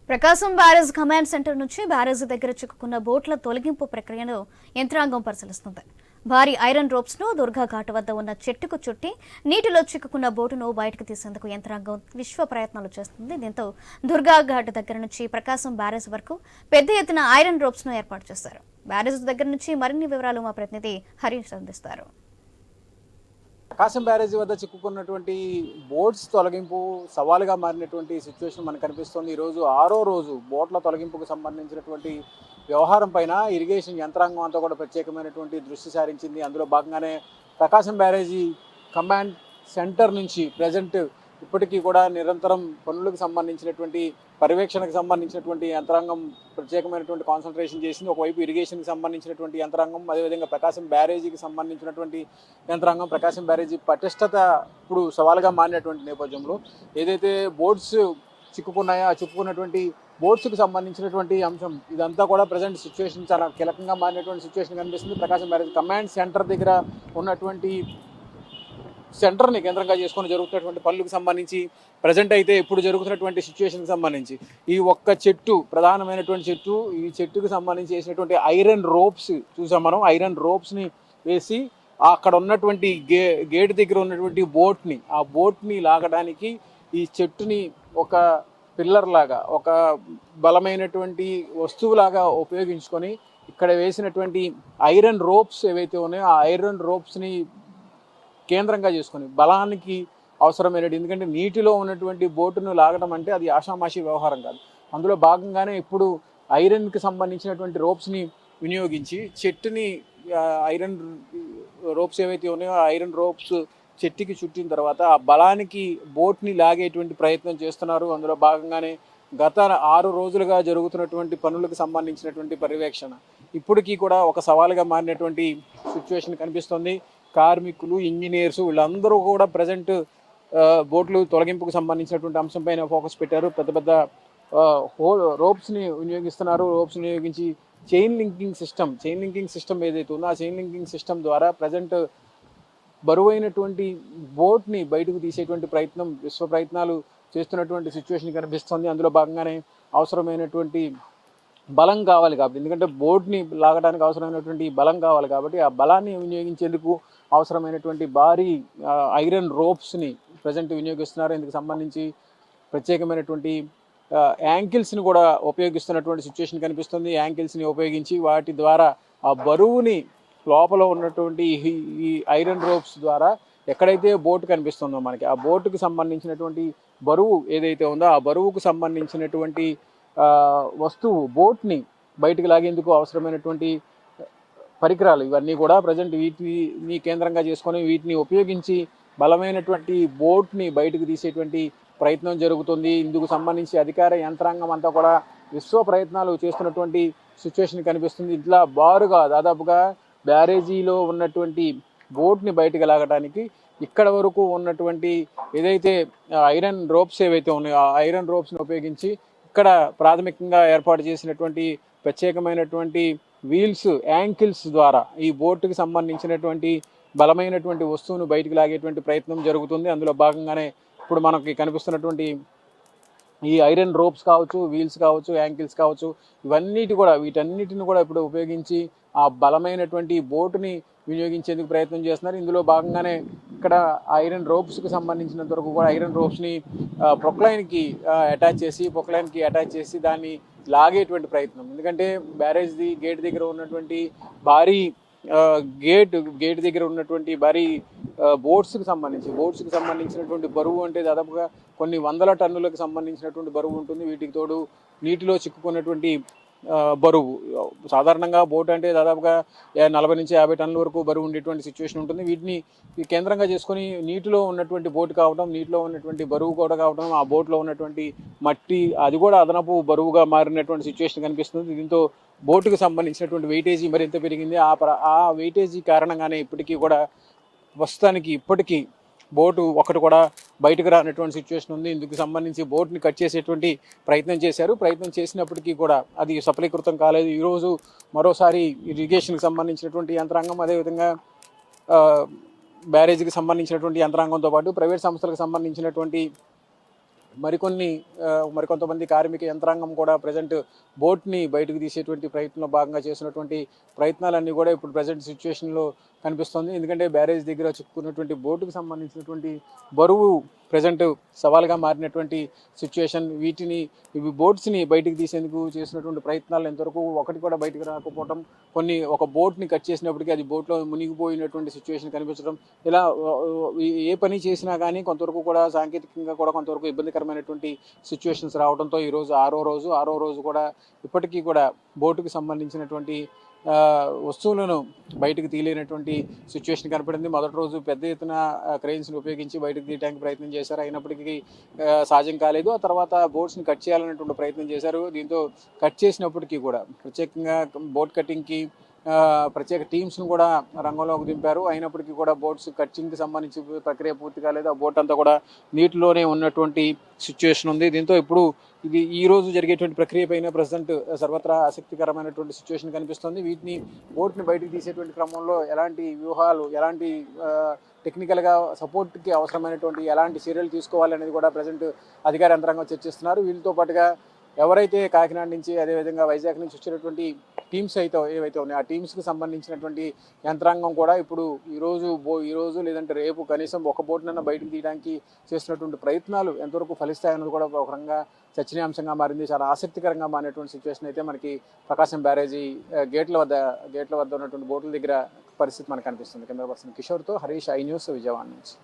ప్రకాశం barrage command centre నుంచి barrage దగ్గర చిక్కుకున్న బోట్ల తొలగింపు ప్రక్రియను యంత్రాంగం పరిశీలిస్తుంది. భారీ ఐరన్ రోప్స్ ను దుర్గా ఘాట్ వద్ద ఉన్న చెట్టుకు చుట్టి నీటిలో చిక్కుకున్న బోటును బయటకు తీసేందుకు యంత్రాంగం విశ్వ ప్రయత్నాలు చేస్తుంది. దీంతో దుర్గా ఘాట్ దగ్గర నుంచి ప్రకాశం బ్యారేజ్ వరకు పెద్ద ఎత్తున ఐరన్ రోప్స్ ను ఏర్పాటు చేశారు. బ్యారేజ్ దగ్గర నుంచి మరిన్ని వివరాలు మా ప్రతినిధి హరీష్ అందిస్తారు. ప్రకాశం బ్యారేజీ వద్ద చిక్కుకున్నటువంటి బోట్స్ తొలగింపు సవాలుగా మారినటువంటి సిచ్యువేషన్ మనకు కనిపిస్తుంది. ఈరోజు 6వ రోజు బోట్ల తొలగింపుకు సంబంధించినటువంటి వ్యవహారం పైన ఇరిగేషన్ యంత్రాంగం అంతా కూడా ప్రత్యేకమైనటువంటి దృష్టి సారించింది. అందులో భాగంగానే ప్రకాశం బ్యారేజీ కమాండ్ సెంటర్ నుంచి ప్రజెంట్ ఇప్పటికీ కూడా నిరంతరం పనులకు సంబంధించినటువంటి పర్యవేక్షణకు సంబంధించినటువంటి యంత్రాంగం ప్రత్యేకమైనటువంటి కాన్సన్ట్రేషన్ చేసింది. ఒకవైపు ఇరిగేషన్కి సంబంధించినటువంటి యంత్రాంగం, అదేవిధంగా ప్రకాశం బ్యారేజీకి సంబంధించినటువంటి యంత్రాంగం. ప్రకాశం బ్యారేజీ పటిష్టత ఇప్పుడు సవాలుగా మారినటువంటి నేపథ్యంలో ఏదైతే బోట్స్ చిక్కుకున్నాయో ఆ చిక్కుకున్నటువంటి బోట్స్కి సంబంధించినటువంటి అంశం ఇదంతా కూడా ప్రజెంట్ సిచ్యువేషన్ చాలా కీలకంగా మారినటువంటి సిచ్యువేషన్ కనిపిస్తుంది. ప్రకాశం బ్యారేజీ కమాండ్ సెంటర్ దగ్గర ఉన్నటువంటి సెంటర్ని కేంద్రంగా చేసుకొని జరుగుతున్నటువంటి పనులకు సంబంధించి ప్రజెంట్ అయితే ఇప్పుడు జరుగుతున్నటువంటి సిచ్యువేషన్కి సంబంధించి ఈ ఒక్క చెట్టు ప్రధానమైనటువంటి చెట్టు, ఈ చెట్టుకు సంబంధించి వేసినటువంటి ఐరన్ రోప్స్ చూసాం మనం. ఐరన్ రోప్స్ని వేసి అక్కడ ఉన్నటువంటి గేట్ దగ్గర ఉన్నటువంటి ఆ బోట్ని లాగడానికి ఈ చెట్టుని ఒక పిల్లర్ లాగా, ఒక బలమైనటువంటి వస్తువులాగా ఉపయోగించుకొని ఇక్కడ వేసినటువంటి ఐరన్ రోప్స్ ఏవైతే ఉన్నాయో ఆ ఐరన్ రోప్స్ని కేంద్రంగా చేసుకొని బలానికి అవసరమైనది. ఎందుకంటే నీటిలో ఉన్నటువంటి బోటును లాగడం అంటే అది ఆషామాషి వ్యవహారం కాదు. అందులో భాగంగానే ఇప్పుడు ఐరన్కి సంబంధించినటువంటి రోప్స్ని వినియోగించి చెట్టుని ఐరన్ రోప్స్ ఏవైతే ఉన్నాయో ఆ ఐరన్ రోప్స్ చెట్టుకి చుట్టిన తర్వాత ఆ బలానికి బోట్ని లాగేటువంటి ప్రయత్నం చేస్తున్నారు. అందులో భాగంగానే గత 6 రోజులుగా జరుగుతున్నటువంటి పనులకు సంబంధించినటువంటి పర్యవేక్షణ ఇప్పటికీ కూడా ఒక సవాలుగా మారినటువంటి సిచ్యువేషన్ కనిపిస్తుంది. కార్మికులు, ఇంజనీర్స్ వీళ్ళందరూ కూడా ప్రజెంట్ బోట్లు తొలగింపుకు సంబంధించినటువంటి అంశంపైన ఫోకస్ పెట్టారు. పెద్ద పెద్ద రోప్స్ని వినియోగిస్తున్నారు. రోప్స్ వినియోగించి చైన్ లింకింగ్ సిస్టమ్ ఏదైతే ఉందో ఆ చైన్ లింకింగ్ సిస్టమ్ ద్వారా ప్రజెంట్ బరువైనటువంటి బోట్ని బయటకు తీసేటువంటి విశ్వ ప్రయత్నాలు చేస్తున్నటువంటి సిచ్యువేషన్ కనిపిస్తుంది. అందులో భాగంగానే అవసరమైనటువంటి బలం కావాలి కాబట్టి, ఎందుకంటే బోట్ని లాగడానికి అవసరమైనటువంటి బలం కావాలి కాబట్టి ఆ బలాన్ని వినియోగించేందుకు అవసరమైనటువంటి భారీ ఐరన్ రోప్స్ని ప్రజెంట్ వినియోగిస్తున్నారు. ఇందుకు సంబంధించి ప్రత్యేకమైనటువంటి యాంకిల్స్ని కూడా ఉపయోగిస్తున్నటువంటి సిచ్యువేషన్ కనిపిస్తుంది. యాంకిల్స్ని ఉపయోగించి వాటి ద్వారా ఆ బరువుని లోపల ఉన్నటువంటి ఈ ఐరన్ రోప్స్ ద్వారా ఎక్కడైతే బోట్ కనిపిస్తుందో మనకి ఆ బోటుకు సంబంధించినటువంటి బరువు ఏదైతే ఉందో ఆ బరువుకు సంబంధించినటువంటి వస్తువు బోట్ని బయటకు లాగేందుకు అవసరమైనటువంటి పరికరాలు ఇవన్నీ కూడా ప్రజెంట్ వీటిని కేంద్రంగా చేసుకొని వీటిని ఉపయోగించి బలమైనటువంటి బోట్ని బయటకు తీసేటువంటి ప్రయత్నం జరుగుతుంది. ఇందుకు సంబంధించి అధికార యంత్రాంగం అంతా కూడా విశ్వ ప్రయత్నాలు చేస్తున్నటువంటి సిచ్యువేషన్ కనిపిస్తుంది. ఇట్లా బారుగా దాదాపుగా బ్యారేజీలో ఉన్నటువంటి బోట్ని బయటకు లాగడానికి ఇక్కడ వరకు ఉన్నటువంటి ఏదైతే ఐరన్ రోప్స్ ఏవైతే ఉన్నాయో ఆ ఐరన్ రోప్స్ని ఉపయోగించి ఇక్కడ ప్రాథమికంగా ఏర్పాటు చేసినటువంటి ప్రత్యేకమైనటువంటి వీల్స్, యాంకిల్స్ ద్వారా ఈ బోటుకి సంబంధించినటువంటి బలమైనటువంటి వస్తువును బయటకు లాగేటువంటి ప్రయత్నం జరుగుతుంది. అందులో భాగంగానే ఇప్పుడు మనకి కనిపిస్తున్నటువంటి ఈ ఐరన్ రోప్స్ కావచ్చు, వీల్స్ కావచ్చు, యాంకిల్స్ కావచ్చు, వీటన్నిటిని కూడా ఇప్పుడు ఉపయోగించి ఆ బలమైనటువంటి బోటుని వినియోగించేందుకు ప్రయత్నం చేస్తున్నారు. ఇందులో భాగంగానే ఇక్కడ ఐరన్ రోప్స్కి సంబంధించినంత వరకు కూడా ఐరన్ రోప్స్ని ప్రొక్లైన్కి అటాచ్ చేసి దాన్ని లాగేటువంటి ప్రయత్నం. ఎందుకంటే బ్యారేజ్ గేట్ దగ్గర ఉన్నటువంటి భారీ గేట్ దగ్గర ఉన్నటువంటి భారీ బోట్స్కి సంబంధించినటువంటి బరువు అంటే దాదాపుగా కొన్ని వందల టన్నులకు సంబంధించినటువంటి బరువు ఉంటుంది. వీటికి తోడు నీటిలో చిక్కుకున్నటువంటి బరువు, సాధారణంగా బోట్ అంటే దాదాపుగా 40 నుంచి 50 టన్నుల వరకు బరువు ఉండేటువంటి సిచ్యువేషన్ ఉంటుంది. వీటిని కేంద్రంగా చేసుకొని నీటిలో ఉన్నటువంటి బోట్ కావడం, నీటిలో ఉన్నటువంటి బరువు కూడా కావడం, ఆ బోట్లో ఉన్నటువంటి మట్టి అది కూడా అదనపు బరువుగా మారినటువంటి సిచ్యువేషన్ కనిపిస్తుంది. దీంతో బోటుకు సంబంధించినటువంటి వెయిటేజీ మరింత పెరిగింది. ఆ వెయిటేజీ కారణంగానే ఇప్పటికీ బోటు ఒకటి కూడా బయటకు రానటువంటి సిచ్యువేషన్ ఉంది. ఇందుకు సంబంధించి బోట్ని కట్ చేసేటువంటి ప్రయత్నం చేసినప్పటికీ కూడా అది సఫలీకృతం కాలేదు. ఈరోజు మరోసారి ఇరిగేషన్కి సంబంధించినటువంటి యంత్రాంగం, అదేవిధంగా బ్యారేజీకి సంబంధించినటువంటి యంత్రాంగంతో పాటు ప్రైవేట్ సంస్థలకు సంబంధించినటువంటి మరికొంతమంది కార్మిక యంత్రాంగం కూడా ప్రజెంట్ బోట్ని బయటకు తీసేటువంటి ప్రయత్నంలో భాగంగా చేసినటువంటి ప్రయత్నాలన్నీ కూడా ఇప్పుడు ప్రజెంట్ సిచ్యువేషన్లో కనిపిస్తుంది. ఎందుకంటే బ్యారేజ్ దగ్గర చిక్కుకున్నటువంటి బోటుకు సంబంధించినటువంటి బరువు ప్రజెంట్ సవాల్గా మారినటువంటి సిచ్యువేషన్. ఇవి బోట్స్ని బయటికి తీసేందుకు చేసినటువంటి ప్రయత్నాలు ఎంతవరకు ఒకటి కూడా బయటకు రాకపోవడం, ఒక బోట్ని కట్ చేసినప్పటికీ అది బోట్లో మునిగిపోయినటువంటి సిచ్యువేషన్ కనిపించడం, ఇలా ఏ పని చేసినా కానీ కొంతవరకు కూడా సాంకేతికంగా కూడా కొంతవరకు ఇబ్బందికరమైనటువంటి సిచ్యువేషన్స్ రావడంతో ఈరోజు ఆరో రోజు కూడా ఇప్పటికీ కూడా బోటుకు సంబంధించినటువంటి వస్తువులను బయటకు తీయలేనటువంటి సిచ్యువేషన్ కనపడింది. మొదటి రోజు పెద్ద ఎత్తున క్రెయిన్స్ని ఉపయోగించి బయటకు తీయడానికి ప్రయత్నం చేశారు, అయినప్పటికీ సాధ్యం కాలేదు. ఆ తర్వాత బోట్స్ని కట్ చేయాలనేటువంటి ప్రయత్నం చేశారు. దీంతో కట్ చేసినప్పటికీ కూడా ప్రత్యేకంగా బోట్ కటింగ్కి ప్రత్యేక టీమ్స్ను కూడా రంగంలోకి దింపారు. అయినప్పటికీ కూడా బోట్స్ కట్టింగ్కి సంబంధించి ప్రక్రియ పూర్తి కాలేదు. ఆ బోట్ అంతా కూడా నీటిలోనే ఉన్నటువంటి సిచ్యువేషన్ ఉంది. దీంతో ఇప్పుడు ఈ రోజు జరిగేటువంటి ప్రక్రియ పైన ప్రజెంట్ సర్వత్రా ఆసక్తికరమైనటువంటి సిచ్యువేషన్ కనిపిస్తుంది. బోట్ని బయటకు తీసేటువంటి క్రమంలో ఎలాంటి వ్యూహాలు, ఎలాంటి టెక్నికల్గా సపోర్ట్కి అవసరమైనటువంటి ఎలాంటి చర్యలు తీసుకోవాలనేది కూడా ప్రజెంట్ అధికార యంత్రాంగం చర్చిస్తున్నారు. వీళ్ళతో పాటుగా ఎవరైతే కాకినాడ నుంచి అదేవిధంగా వైజాగ్ నుంచి వచ్చినటువంటి టీమ్స్ ఏవైతే ఉన్నాయో ఆ టీమ్స్కి సంబంధించినటువంటి యంత్రాంగం కూడా ఇప్పుడు ఈరోజు లేదంటే రేపు కనీసం ఒక బోట్నన్నా బయటకు తీయడానికి చేస్తున్నటువంటి ప్రయత్నాలు ఎంతవరకు ఫలిస్తాయన్నది కూడా ఒక రకంగా చర్చనీయాంశంగా మారింది. చాలా ఆసక్తికరంగా మారినటువంటి సిచ్యువేషన్ అయితే మనకి ప్రకాశం బ్యారేజీ గేట్ల వద్ద ఉన్నటువంటి బోట్ల దగ్గర పరిస్థితి మనకు కనిపిస్తుంది. కెమెరా పర్సన్ కిషోర్తో హరీష్, ఐ న్యూస్, విజయవాడ నుంచి.